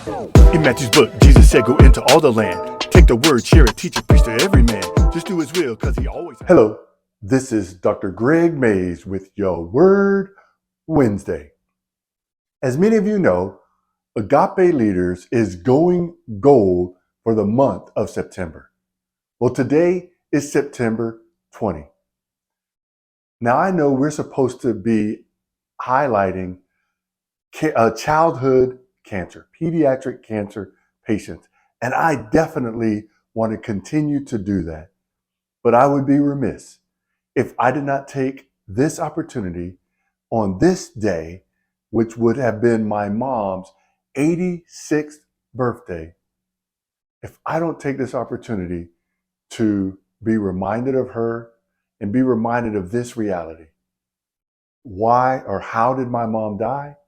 In Matthew's book, Jesus said, go into all the land. Take the word, share it, teach it, preach to every man. Just do his will, because he always... Hello, this is Dr. Greg Mays with Your Word Wednesday. As many of you know, Agape Leaders is going gold for the month of September. Well, today is September 20. Now, I know we're supposed to be highlighting childhood cancer, pediatric cancer patients, and I definitely want to continue to do that. But I would be remiss if I did not take this opportunity on this day, which would have been my mom's 86th birthday, if I don't take this opportunity to be reminded of her and be reminded of this reality. Why or how did my mom die?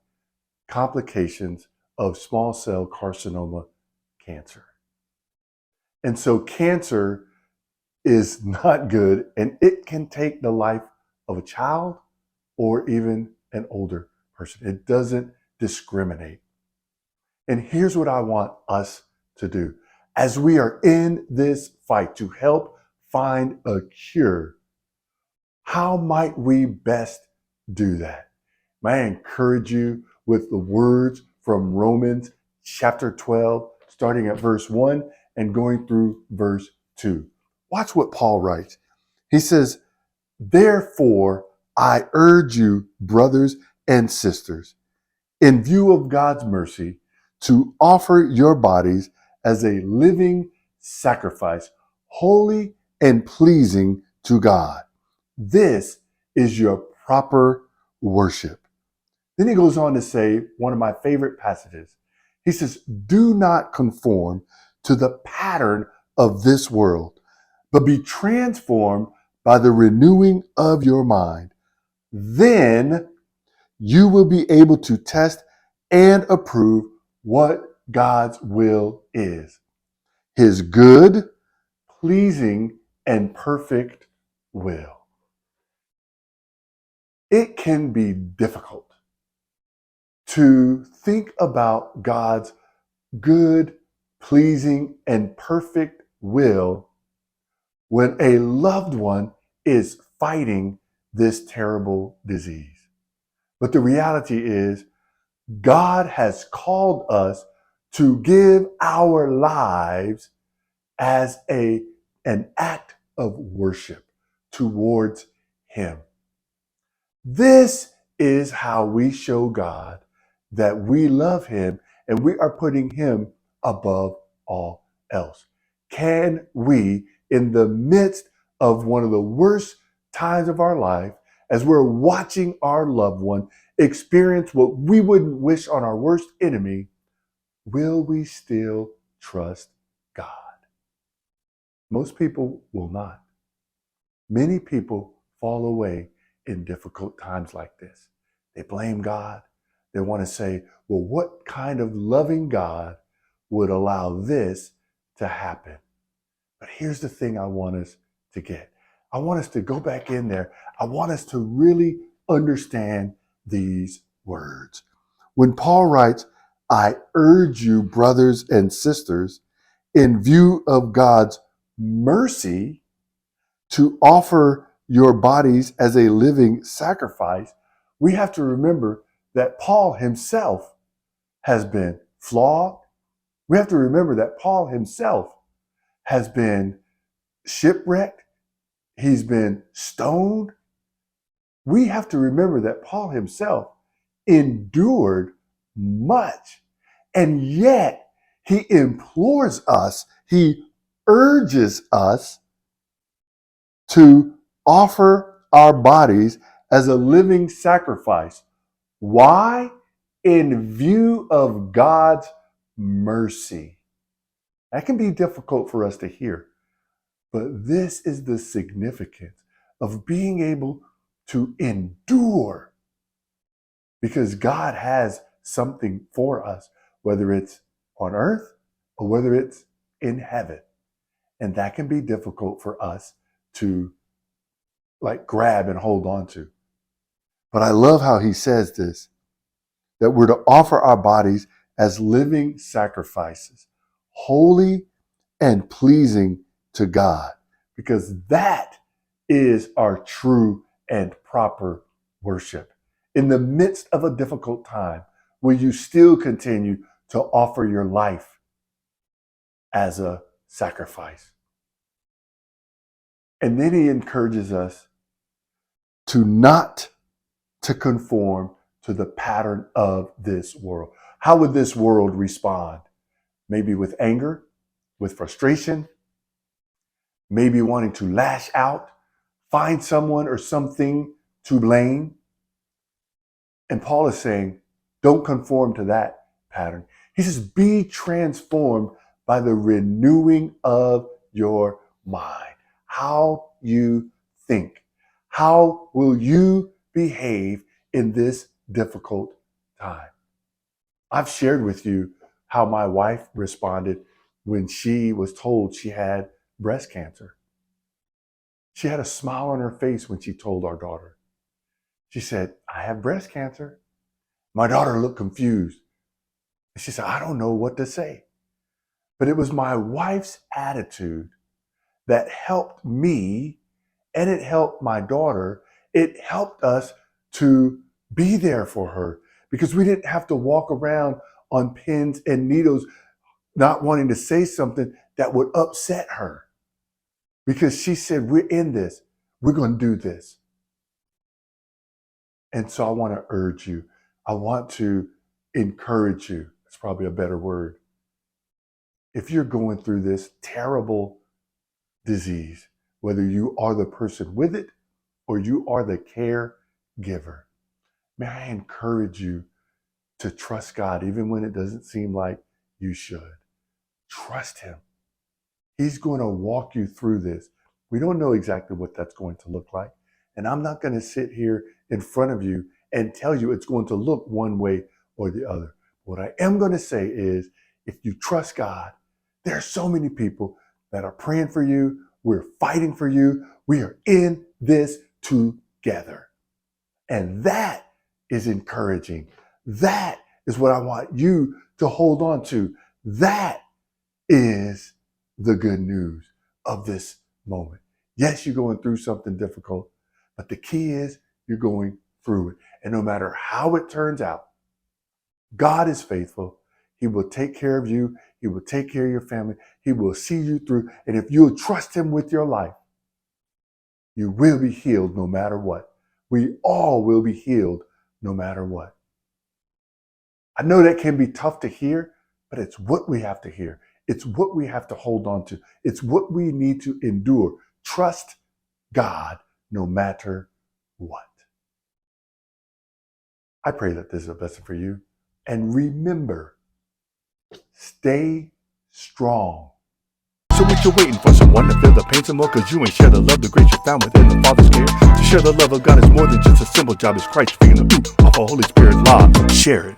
Complications of small cell carcinoma cancer. And so cancer is not good, and it can take the life of a child or even an older person. It doesn't discriminate. And here's what I want us to do. As we are in this fight to help find a cure, how might we best do that? May I encourage you with the words from Romans chapter 12, starting at verse 1 and going through verse 2. Watch what Paul writes. He says, therefore, I urge you, brothers and sisters, in view of God's mercy, to offer your bodies as a living sacrifice, holy and pleasing to God. This is your proper worship. Then he goes on to say, one of my favorite passages. He says, do not conform to the pattern of this world, but be transformed by the renewing of your mind. Then you will be able to test and approve what God's will is, his good, pleasing, and perfect will. It can be difficult to think about God's good, pleasing, and perfect will when a loved one is fighting this terrible disease. But the reality is, God has called us to give our lives as an act of worship towards him. This is how we show God that we love him and we are putting him above all else. Can we, in the midst of one of the worst times of our life, as we're watching our loved one experience what we wouldn't wish on our worst enemy, will we still trust God? Most people will not. Many people fall away in difficult times like this. They blame God. They want to say, well, what kind of loving God would allow this to happen? But here's the thing I want us to get. I want us to go back in there. I want us to really understand these words. When Paul writes, I urge you, brothers and sisters, in view of God's mercy, to offer your bodies as a living sacrifice, we have to remember that Paul himself has been flawed. We have to remember that Paul himself has been shipwrecked. He's been stoned. We have to remember that Paul himself endured much. And yet he implores us, he urges us to offer our bodies as a living sacrifice. Why? In view of God's mercy. That can be difficult for us to hear, but this is the significance of being able to endure, because God has something for us, whether it's on earth or whether it's in heaven. And that can be difficult for us to grab and hold on to. But I love how he says this, that we're to offer our bodies as living sacrifices, holy and pleasing to God, because that is our true and proper worship. In the midst of a difficult time, will you still continue to offer your life as a sacrifice? And then he encourages us not to conform to the pattern of this world. How would this world respond? Maybe with anger, with frustration, maybe wanting to lash out, find someone or something to blame. And Paul is saying, don't conform to that pattern. He says, be transformed by the renewing of your mind. How you think. How will you behave in this difficult time? I've shared with you how my wife responded when she was told she had breast cancer. She had a smile on her face when she told our daughter. She said, I have breast cancer. My daughter looked confused. She said, I don't know what to say. But it was my wife's attitude that helped me, and it helped my daughter. It helped us to be there for her because we didn't have to walk around on pins and needles not wanting to say something that would upset her. Because she said, we're in this. We're going to do this. And so I want to urge you. I want to encourage you. That's probably a better word. If you're going through this terrible disease, whether you are the person with it or you are the caregiver, may I encourage you to trust God even when it doesn't seem like you should. Trust him. He's going to walk you through this. We don't know exactly what that's going to look like. And I'm not going to sit here in front of you and tell you it's going to look one way or the other. What I am going to say is, if you trust God, there are so many people that are praying for you. We're fighting for you. We are in this together. And that is encouraging. That is what I want you to hold on to. That is the good news of this moment. Yes, you're going through something difficult, but the key is you're going through it. And no matter how it turns out, God is faithful. He will take care of you. He will take care of your family. He will see you through. And if you'll trust him with your life, you will be healed no matter what. We all will be healed no matter what. I know that can be tough to hear, but it's what we have to hear. It's what we have to hold on to. It's what we need to endure. Trust God no matter what. I pray that this is a blessing for you. And remember, stay strong. So what you waiting for? Someone to feel the pain some more? Cause you ain't share the love, the grace you found within the Father's care. To share the love of God is more than just a simple job. It's Christ speaking the off a Holy Spirit law. Share it.